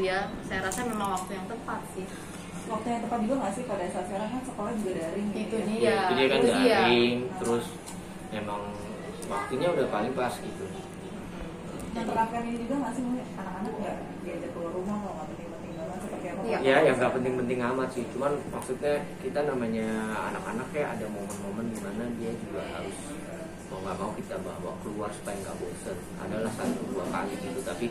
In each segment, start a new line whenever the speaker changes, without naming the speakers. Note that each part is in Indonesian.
ya. Saya rasa memang waktu yang tepat sih.
Waktu yang tepat juga nggak sih pada saat sekarang kan sekolah juga daring
Itu
ya?
dia.
Itu dia kan
Itu dia.
daring, terus emang waktunya udah paling pas gitu.
Menerapkan ini juga nggak sih, anak-anak nggak diajak keluar rumah kalau nggak penting-penting banget seperti apa?
Iya.
Ya yang nggak penting-penting amat sih, cuman maksudnya kita namanya anak-anak ya ada momen-momen dimana dia juga harus mau nggak mau kita bawa keluar supaya nggak bosen. Adalah 1-2 kali gitu, tapi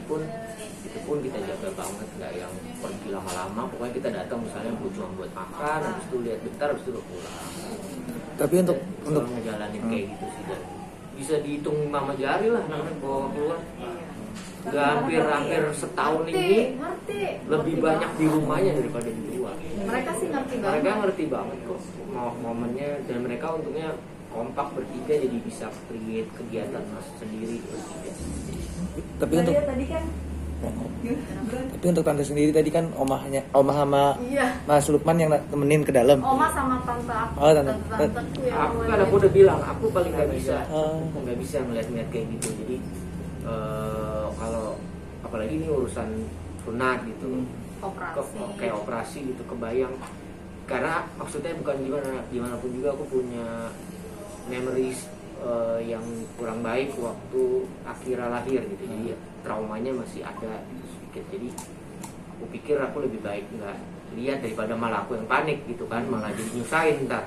itu pun kita jaga banget, nggak yang pergi lama-lama. Pokoknya kita datang misalnya cuma buat makan, habis itu lihat bentar, habis itu udah pulang.
Tapi untuk
ngejalanin kayak gitu sih, dan bisa dihitung mama jari lah anak-anak bawa keluar. Udah hampir setahun ini lebih banyak di rumahnya daripada di luar.
Mereka sih ngerti banget.
Mereka ngerti banget kok momennya, dan mereka untungnya kompak bertiga jadi bisa create kegiatan mas sendiri bertiga.
tapi untuk
tadi kan
tapi untuk tante sendiri tadi kan omah sama
Iya.
Mas Lukman yang temenin ke dalam.
Oma sama tante aku.
Oh, tante.
Tanteku yang
Aku udah bilang aku paling nggak bisa ngeliat-ngeliat kayak gitu. Jadi kalau apalagi ini urusan sunat gitu, kayak operasi gitu, kebayang. Karena maksudnya bukan gimana pun juga aku punya memories yang kurang baik waktu Akira lahir gitu, jadi traumanya masih ada gitu sedikit. Jadi aku pikir aku lebih baik nggak lihat daripada malah aku yang panik gitu kan, malah jadi nyusahin ntar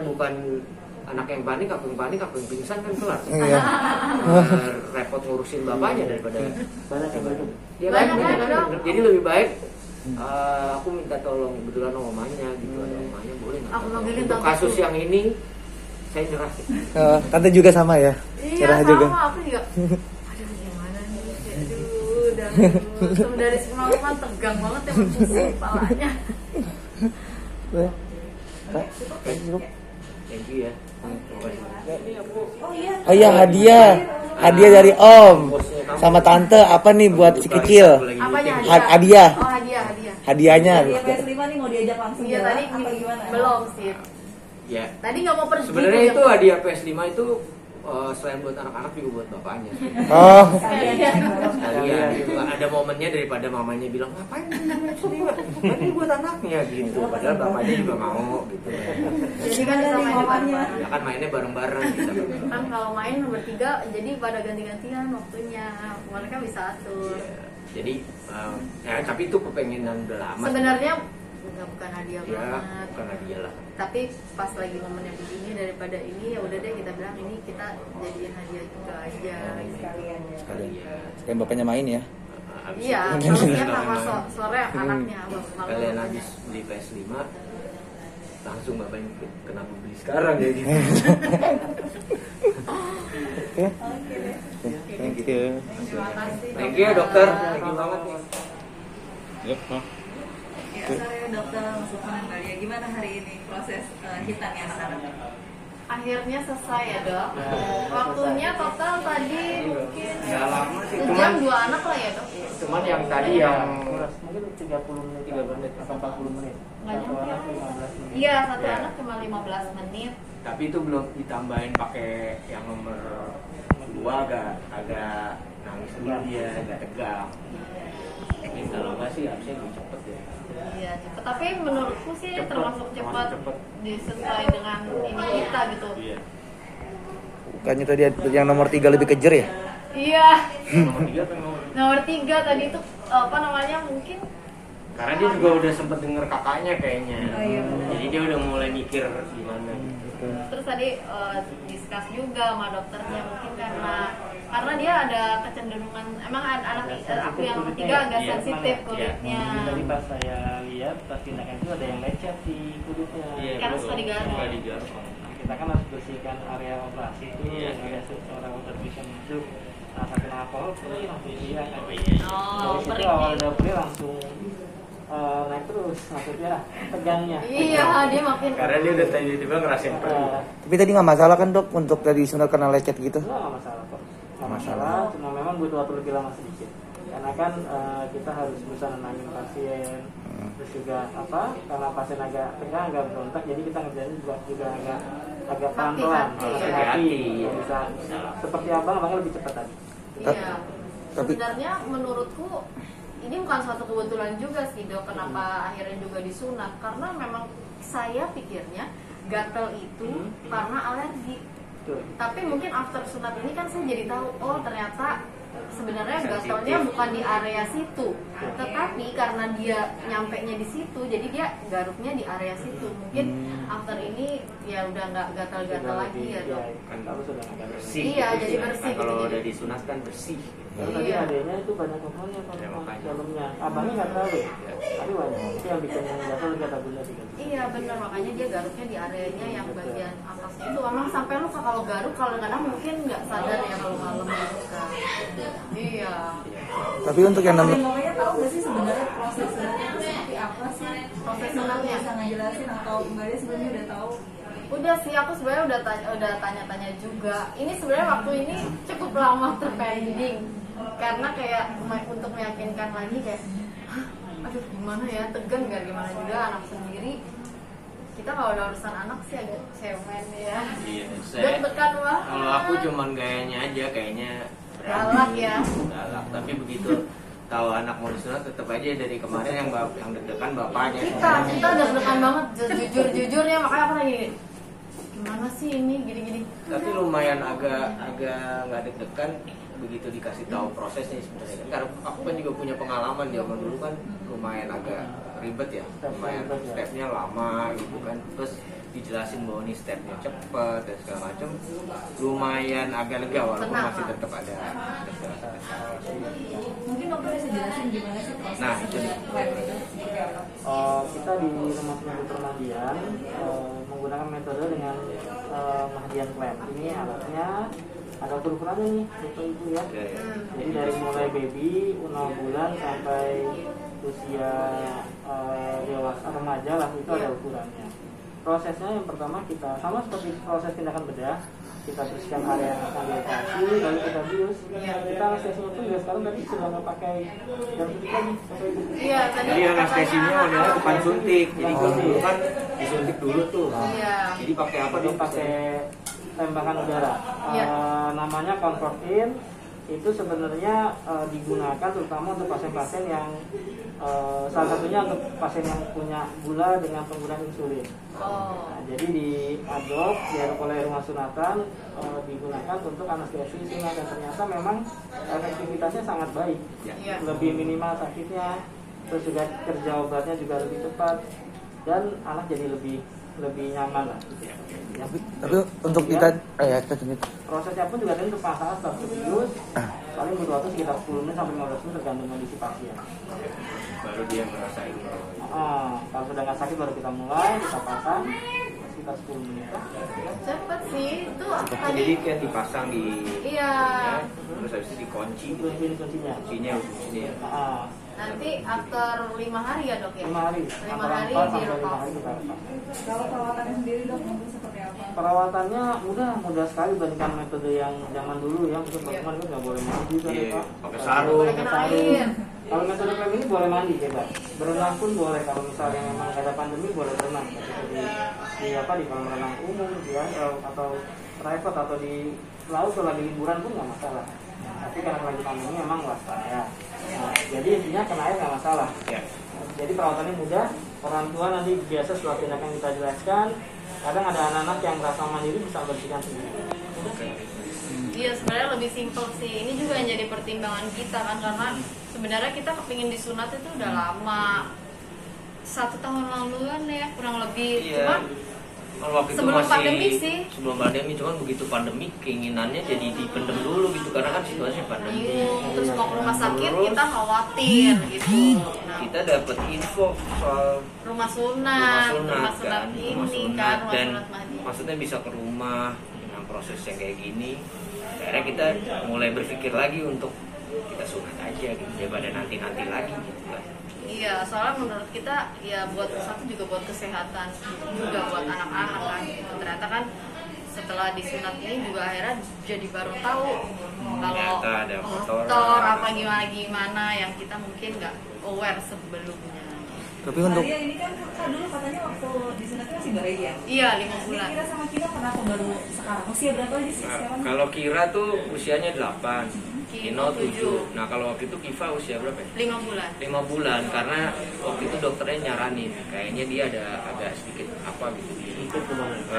bukan anak yang panik, aku yang pingsan kan kelar.
Iya.
Repot ngurusin bapaknya daripada
Banyak.
Jadi lebih baik aku minta tolong kebetulan omanya gitu, ada omanya boleh nggak?
Aku manggilin
Untuk
tanteku.
kasus yang ini saya nyerah.
Tante juga sama ya?
Iya,
Cerah
sama
juga.
aku juga. Aduh, gimana nih? Aduh, dari semalam tegang banget ya, pusing kepalanya.
Thank you ya.
Oh iya, hadiah dari Om sama Tante. Apa nih buat si kecil?
Apanya
Hadiah.
Oh, hadiah.
Hadiahnya.
Iya, PS5 nih mau diajak langsung
Iya,
jalan
tadi
apa gimana?
belum sih.
Ya.
Tadi nggak mau pergi.
Sebenarnya itu hadiah PS5 itu selain buat anak-anak juga buat bapaknya.
Oh,
Sekalian gitu. Ada momennya daripada mamanya bilang ngapain PS5? Ini buat anaknya gitu. Padahal bapaknya juga mau gitu.
Jadi kan bisa main bareng-bareng.
Ya kan mainnya bareng-bareng gitu.
Kan kalau main bertiga, jadi pada ganti-gantian waktunya. Mereka bisa atur.
Jadi ya tapi itu kepengenan udah lama.
Sebenarnya bukan hadiah
ya,
banget.
bukan hadiah lah.
Tapi pas lagi momennya begini, daripada ini ya udah deh kita bilang ini kita jadiin hadiah juga aja.
Sekalian ya.
kayak bapaknya main ya?
Iya, harusnya sama sore anaknya abang.
Kalian habis beli PS5 langsung bapaknya kenapa beli sekarang ya gitu.
Thank you.
Terima kasih.
Thank you ya dokter, thank you banget nih.
Ya, sorry dokter Mas Dalia, gimana hari ini proses hitannya anak-anak?
Akhirnya selesai ya dok. Waktunya total tadi mungkin
Nggak lama sih,
sejam 2 anak lah ya dok.
Cuman yang tadi yang
Mungkin 30 menit atau 40 menit.
Nggak
Satu
nyampe.
anak 15 menit.
Iya, satu
Ya.
anak cuma 15 menit.
tapi itu belum ditambahin pakai yang nomor 2 agak nangis dulu dia, agak tegang. Ini kalau nggak sih harusnya lebih cepet ya.
Iya cepet. Tapi menurutku sih
Cepet,
termasuk cepat
cepet.
disesuai dengan ini kita gitu.
Iya.
Bukannya tadi yang nomor 3 lebih kejer ya?
Iya.
Nomor 3 atau
Nomor 3 tadi itu apa namanya mungkin
karena dia juga udah sempet denger kakaknya kayaknya.
Oh, iya, benar.
Jadi dia udah mulai mikir gimana gitu.
terus tadi discuss juga sama dokternya mungkin karena dia ada kecenderungan emang anak aku yang ketiga agak
Iya,
sensitif
iya.
kulitnya.
Tadi pas saya lihat pas tindakan itu ada yang lecet di kulitnya.
Karena suka digaruk.
Suka digaruk.
Kita kan harus bersihkan area operasi itu,
Iya.
ada seorang operasi masuk. Nah, pakai alkohol perih langsung iya kan.
Oh,
Dari situ
perih.
awal udah perih langsung naik terus maksudnya tegangnya.
Iya, dia makin
Karena dia udah tiba-tiba ngerasain perih.
Tapi tadi nggak masalah kan dok untuk tadi sunat karena lecet gitu?
Nggak masalah kok. Nggak masalah, cuma memang butuh waktu lebih lama sedikit. Karena kan kita harus bisa nenangin pasien. Terus juga karena pasien agak tegang, agak berontak, jadi kita ngerjain juga agak pelan-pelan,
Hati-hati.
hati-hati. Bisa seperti abang lebih cepat tadi.
iya.
Tapi-
Sebenarnya menurutku ini bukan suatu kebetulan juga sih dok, kenapa akhirnya juga disunat, karena memang saya pikirnya gatal itu karena alergi. Tapi mungkin after sunat ini kan saya jadi tahu, oh ternyata sebenarnya gatalnya bukan di area situ, tetapi karena dia nyampenya di situ, jadi dia garuknya di area situ. Mungkin after ini ya udah nggak gatal-gatal lagi ya dok.
Kan kalau sudah agak bersih.
Iya, jadi bersih gitu.
Kalau
Jadi-
udah disunat kan bersih.
Kalau tadi adanya itu banyak kumpulnya
Ya, makanya.
dalamnya. Abangnya nggak terlalu. Tapi banyak. Itu yang bikin gatal kata bunda sih.
Iya benar, makanya dia garuknya di areanya yang bagian atasnya itu. Emang sampai luka kalau garuk, kalau kadang mungkin nggak sadar ya kalau malam luka. Iya.
Tapi untuk yang namanya
Mamanya tahu nggak sih sebenarnya proses sunatnya itu seperti apa sih?
Proses sunatnya?
Bisa ngejelasin atau Mbak Dia sebenarnya udah tahu?
Udah sih, aku sebenarnya udah tanya-tanya juga. Ini sebenarnya waktu ini cukup lama terpending karena kayak untuk meyakinkan lagi kayak, "Hah, aduh gimana ya, tegang gak gimana juga anak sendiri. Kita kalau ada urusan anak sih agak cemen ya.
Iya,
Deg-degan mah.
kalau aku cuman gayanya aja kayaknya
Galak ya.
galak, tapi begitu tahu anak mau disunat tetap aja dari kemarin yang deg-degan bapaknya.
Kita deg-degan banget, jujur-jujurnya, makanya aku lagi gimana sih ini gini-gini.
Tapi lumayan agak nggak deg-degan begitu dikasih tahu prosesnya sebenarnya kan, karena aku kan juga punya pengalaman zaman dulu kan lumayan agak ribet ya, lumayan stepnya lama gitu kan, terus dijelasin bahwa ini stepnya cepet dan segala macam, lumayan agak lega walaupun
Tenang,
masih
Pak.
tetap ada
Mungkin dokter bisa jelasin gimana sih proses
Nah, itu nih.
lab itu seperti apa?
Kita di rumah sakit permandian menggunakan metode dengan Mahdian Clamp. Ini alatnya ada ukurannya nih, itu ya. Jadi dari mulai baby 0 bulan sampai usia dewasa remaja lah itu ada ukurannya. Prosesnya yang pertama kita sama seperti proses tindakan bedah, kita bersihkan area yang akan dioperasi, lalu kita bius. Kita anestesinya pun juga sekarang tadi sudah nggak pakai jam suntik lagi, pakai itu.
Iya, tadi
jadi anestesinya
katanya
udah
anak-
depan suntik, jadi kalau dulu kan disuntik dulu tuh,
Iya.
jadi pakai apa
Dia
dong?
pakai tembakan udara.
Iya.
Namanya Comfort-In. Itu sebenarnya digunakan terutama untuk pasien-pasien yang salah satunya untuk pasien yang punya gula dengan penggunaan insulin.
Oh.
Nah, jadi diadop oleh rumah sunatan digunakan untuk anestesi sunat dan ternyata memang efektivitasnya sangat baik.
Iya.
Lebih minimal sakitnya, terus juga kerja obatnya juga lebih cepat dan anak jadi lebih nyaman lah. Gitu. Ya.
tapi untuk kita ya kita
Prosesnya pun juga ada untuk pasangan setelah serius paling butuh waktu sekitar 10 menit sampai 15 menit tergantung kondisi pasien.
Baru dia ngerasain.
Kalau sudah nggak sakit baru kita mulai, kita pasang sekitar 10 menit.
Cepet sih itu
Jadi
tadi.
kayak dipasang di
Iya.
ya, terus habis itu dikunci,
Itu ini kuncinya.
kuncinya sini ya.
Nanti after 5 hari ya dok ya.
5 hari.
5
Antara
hari
4 sampai 5
dilepas.
hari kita lepas.
Kalau perawatannya sendiri dok mungkin seperti apa?
Perawatannya mudah sekali dibandingkan metode yang zaman dulu ya. Mungkin
Iya.
teman-teman kan nggak boleh mandi kan ya
Iya,
Pak.
pakai sarung.
Boleh kena air.
Kalau metode klaim ini boleh mandi bebas. Berenang pun boleh kalau misalnya memang nggak ada pandemi boleh berenang. Seperti di kolam renang umum ya atau private atau di laut kalau lagi liburan pun nggak masalah. Tapi karena lagi pandemi memang waspada. Nah, jadi intinya kena air nggak masalah.
Ya.
Jadi perawatannya mudah. Orang tua nanti biasa setelah tindakan kita jelaskan. Kadang ada anak-anak yang rasa mandiri bisa bersihkan sendiri.
Iya sebenarnya lebih simpel sih. Ini juga yang jadi pertimbangan kita kan, karena sebenarnya kita kepingin disunat itu udah lama, 1 tahun laluan ya kurang lebih.
Iya.
Cuma
Kalau waktu itu
sebelum
masih
pandemi sih.
sebelum pandemi, cuman begitu pandemi keinginannya jadi dipendem dulu gitu karena kan situasinya pandemi.
bingung, terus mau ke rumah sakit
Terus
kita khawatir gitu. Nah,
Kita dapat info soal
rumah sunat
rumah
ini
sunat
kan, rumah
dan
sunat Mahdi.
maksudnya bisa ke rumah dengan proses yang kayak gini. Akhirnya kita mulai berpikir lagi untuk kita sunat aja gitu daripada nanti lagi gitu kan.
Iya, soalnya menurut kita ya buat satu juga buat kesehatan juga buat anak-anak kan. Ternyata kan setelah disunat ini juga akhirnya jadi baru tahu kalau
Ternyata ada
kotor apa gimana yang kita mungkin nggak aware sebelumnya.
tapi untuk
Maria ini kan dulu katanya waktu disunatnya masih bayi ya?
Iya 5
Ini
bulan.
Kira sama kita kenapa baru sekarang? Usia berapa aja sih sekarang?
Kalau Kira tuh usianya 8. Kino 7. Nah kalau waktu itu Kiva usia berapa ya?
5 bulan.
5 bulan, karena waktu itu dokternya nyaranin kayaknya dia ada agak sedikit apa gitu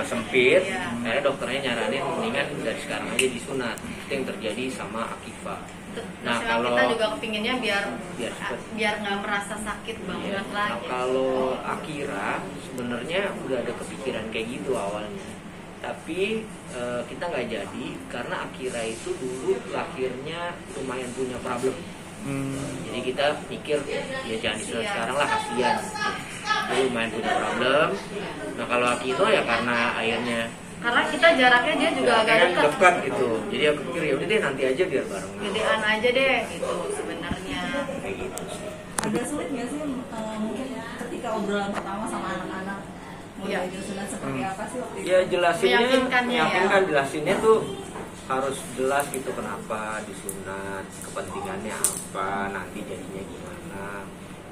sempit. Akhirnya dokternya nyaranin mendingan dari sekarang aja disunat. Itu yang terjadi sama Akiva. Nah kalau
kita juga kepinginnya biar
cepet.
nggak merasa sakit banget lagi.
Nah, kalau Akira sebenarnya udah ada kepikiran kayak gitu awalnya, tapi kita nggak jadi karena Akira itu dulu lahirnya lumayan punya problem. Jadi kita mikir ya jangan disunat sekarang lah, kasihan. Dia lumayan punya problem. Nah kalau Akino ya karena akhirnya
kita jaraknya dia juga agak
dekat gitu. Jadi aku pikir ya udah deh nanti aja biar bareng.
Gedean aja deh gitu sebenarnya.
Kayak gitu sih.
Agak sulit nggak sih mungkin ketika obrolan pertama sama anak-anak mulai disunat seperti apa sih waktu itu?
Ya jelasinnya,
Meyakinkan
jelasinnya tuh harus jelas gitu kenapa disunat, kepentingannya apa, nanti jadinya gimana.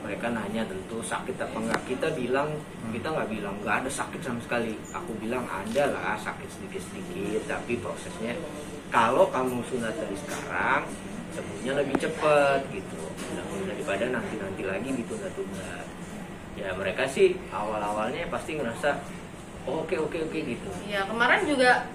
Mereka nanya tentu sakit apa enggak, kita nggak bilang nggak ada sakit sama sekali. Aku bilang ada lah sakit sedikit-sedikit, tapi prosesnya kalau kamu sunat dari sekarang sembuhnya lebih cepat gitu daripada nanti lagi ditunda-tunda. Ya mereka sih awal-awalnya pasti ngerasa oke gitu.
Ya kemarin juga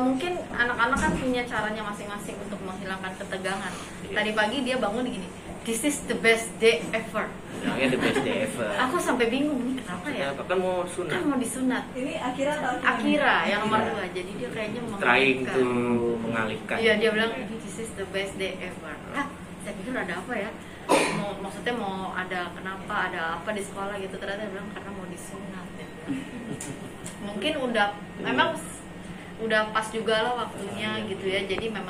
mungkin anak-anak kan punya caranya masing-masing untuk menghilangkan ketegangan. Tadi pagi dia bangun gini, this is the best day ever.
Bilangnya the best day ever.
Aku sampai bingung nih kenapa ya?
Kan mau sunat.
Kan mau disunat.
Ini Akira atau
Akira yang nomor 2. Jadi dia kayaknya
trying to mengalihkan.
Iya dia bilang this is the best day ever. Saya pikir ada apa ya? Maksudnya mau ada kenapa, ada apa di sekolah gitu. Ternyata dia bilang karena mau disunat. Mungkin memang udah pas juga lah waktunya gitu ya. Jadi memang